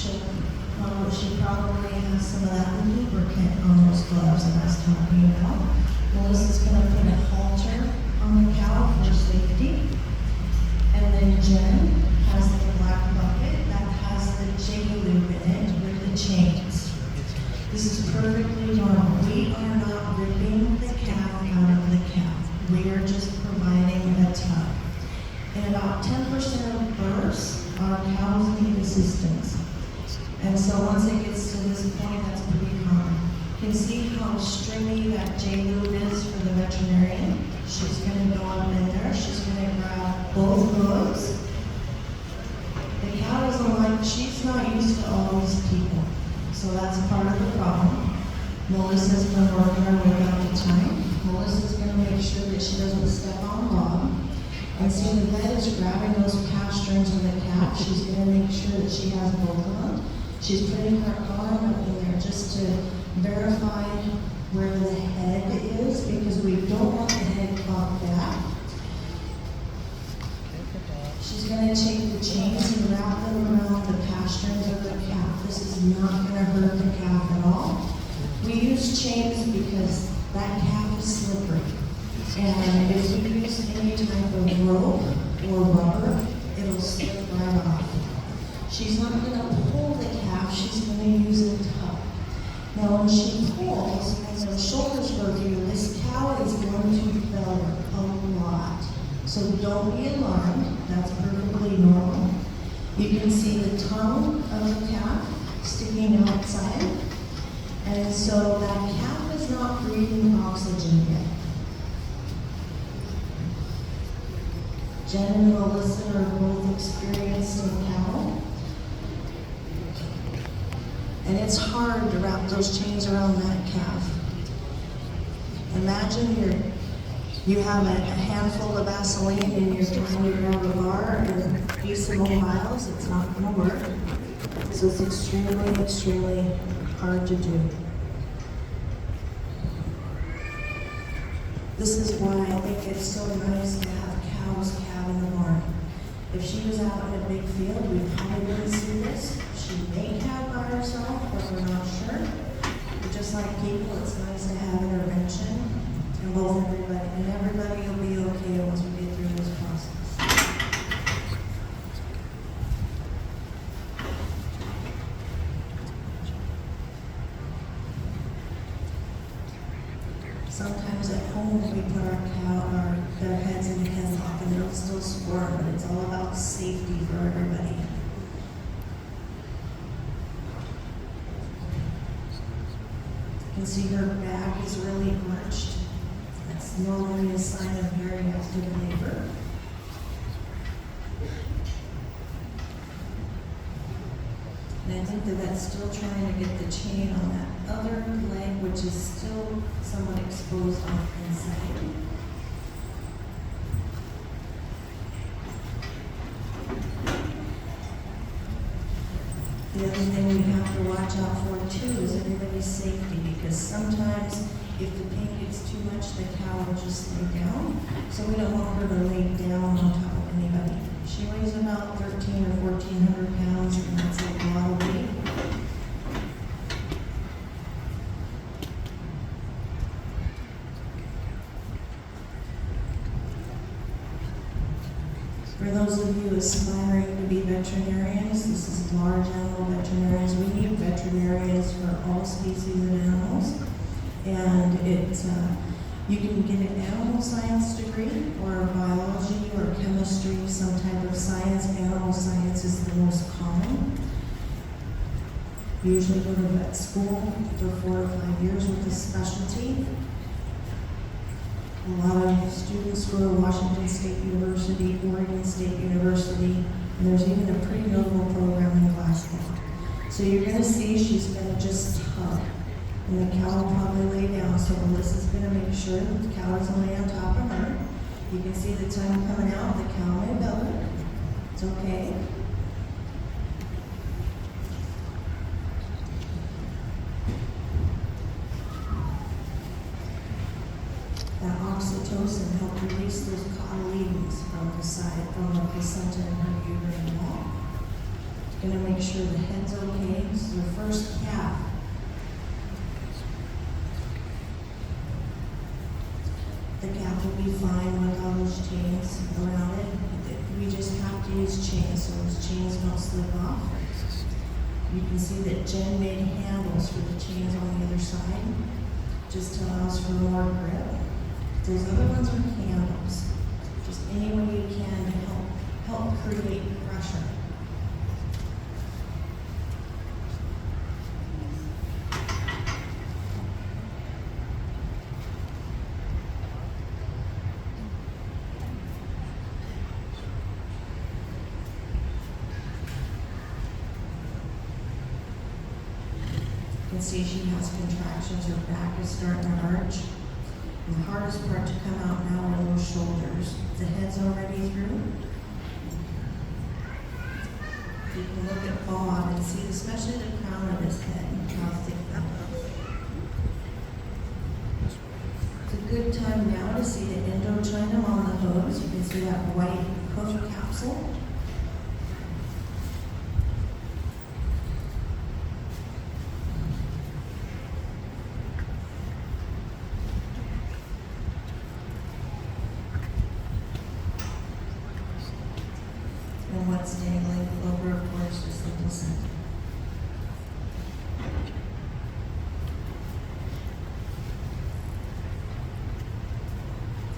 She probably has some of that lubricant on those gloves that I was talking about. Melissa's going to put a halter on the cow for safety. And then Jen has the black bucket that has the J-loop in it with the chains. This is perfectly normal. We are not ripping the calf out of the calf. We are just providing a tug. In about 10% of births, our cows need assistance. And so once it gets to this point, that's pretty common. You can see how stringy that J-loop is for the veterinarian. She's going to go up in there. She's going to grab both hooves. The cow doesn't like, she's not used to all these people. So that's part of the problem. Melissa's been working her way out of time. Melissa's going to make sure that she doesn't step on Bob. And see, the vet is grabbing those calf strings of the calf. She's going to make sure that she has both of them. She's putting her arm up in there just to verify where the head is, because we don't want the head caught back. She's going to take the chains and wrap them around the calf strings of the calf. This is not going to hurt the calf at all. We use chains because that calf is slippery. And if you use any type of rope or rubber, it'll slip right off. She's not going to pull the calf, she's going to use a tug. Now when she pulls, as her shoulders go through, this cow is going to bellow a lot. So don't be alarmed, that's perfectly normal. You can see the tongue of the calf sticking outside. And so that calf is not breathing oxygen yet. Jen and Melissa are both experienced in cattle. And it's hard to wrap those chains around that calf. Imagine you have a handful of Vaseline and you're trying to grab a bar and a piece of miles. It's not going to work. So it's extremely, extremely hard to do. This is why I think it's so nice to have cows calve in the barn. If she was out in a big field, we probably wouldn't see this. She may calve by herself, but we're not sure. But just like people, it's nice to have intervention and both everybody, and everybody will be okay once we get through this process. Sometimes at home we put their heads in the headlock and they'll still squirm, but it's all about safety for everybody. You can see her back is really arched. That's normally a sign of very active labor. And I think that that's still trying to get the chain on that other leg, which is still somewhat exposed on the inside. The other thing we have to watch out for too is everybody's safety, because sometimes if the pain gets too much, the cow will just lay down. So we don't want her to lay down on top of anybody. She weighs about 1,300 or 1,400 pounds, and that's a lot of weight. For those of you aspiring to be veterinarians, this is large animal veterinarians. We need veterinarians for all species of animals. And you can get an animal science degree or biology or chemistry, some type of science. Animal science is the most common. You usually go to vet school for 4 to 5 years with a specialty. A lot of students go to Washington State University, Oregon State University, and there's even a pretty notable program in Glasgow. So you're going to see she's going to just tug, and the cow will probably lay down. So Melissa's going to make sure that the cow doesn't lay on top of her. You can see the tongue coming out. The cow may bellow. It's okay. That oxytocin helped release those cotyledons from the side, from the placenta and her uterine wall. Gonna make sure the head's okay. This is the first calf. The calf will be fine with all those chains around it. We just have to use chains so those chains don't slip off. You can see that Jen made handles for the chains on the other side, just allows for more grip. Those other ones are handles. Just any way you can to help create pressure. You can see she has contractions, her back is starting to arch. And the hardest part to come out now are those shoulders. The head's already through. You can look at Bob and see especially the crown of his head and how thick that is. It's a good time now to see the Indochina on the hooves. You can see that white hoof capsule. And what's dangling over, of course, is the placenta.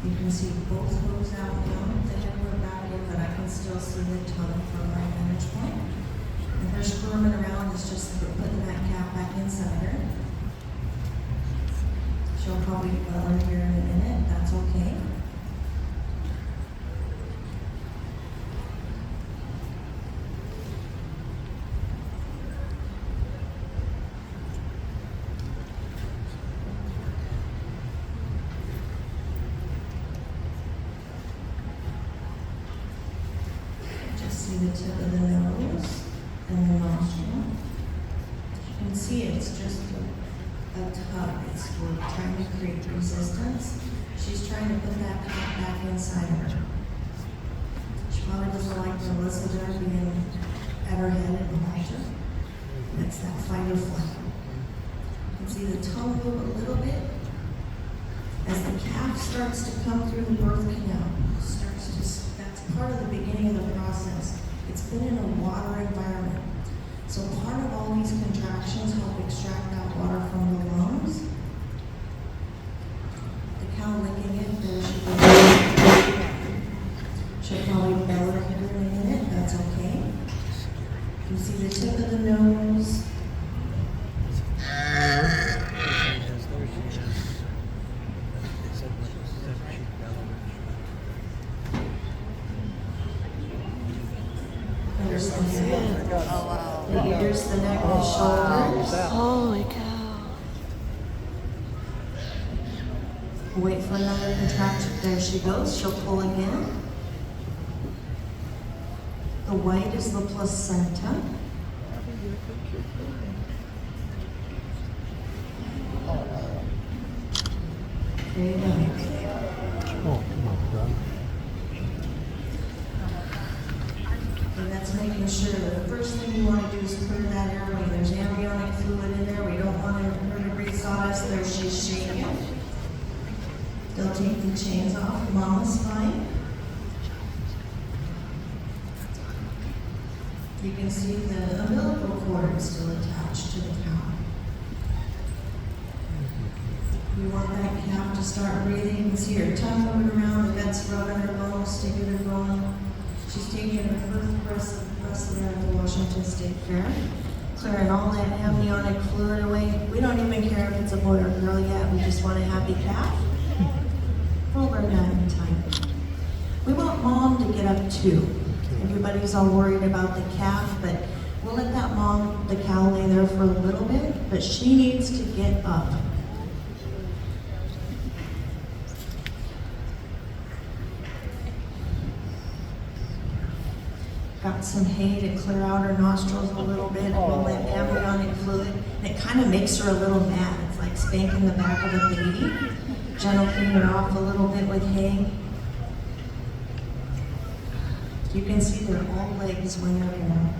You can see both hooves out now. The head went back in, but I can still see the tongue from my vantage point. And her squirming around is just putting that calf back inside her. She'll probably well in here in a minute. That's okay. See the tip of the nose and the nostril. You can see it's just a tug. We're trying to create resistance. She's trying to put that calf back inside her. She probably doesn't like Melissa there being at her head and behind her. That's that fight or flight. You can see the tongue move a little bit as the calf starts to come through the birth canal. That's part of the beginning of the process. It's been in a water environment. So part of all these contractions help extract that water from the lungs. The cow licking it, there she goes. She'll probably bellow here in a minute, that's okay. You can see the tip of the nose. There's the head, the ears, the neck, the shoulders. Holy cow. Wait for another contraction. There she goes. She'll pull again. The white is the placenta. There you go. Oh, come on, God. And that's making sure that the first thing you want to do is clear that airway. There's amniotic fluid in there. We don't want her to breathe sawdust. There she's shaking. They'll take the chains off. Mama's fine. You can see the umbilical cord is still attached to the cow. We want that calf to start breathing. You can see her tongue moving around, the gut's rubbing her bones, sticking her bone. She's taking her first breath there at the Washington State Fair, clearing all that amniotic fluid away. We don't even care if it's a boy or a girl yet. We just want a happy calf. We'll learn that in time. We want mom to get up too. Everybody's all worried about the calf, but we'll let that mom, the cow, lay there for a little bit, but she needs to get up. Got some hay to clear out her nostrils a little bit, all that amniotic fluid. And it kind of makes her a little mad. It's like spanking the back of a baby. Jen will clean her off a little bit with hay. You can see they're all legs when they're born.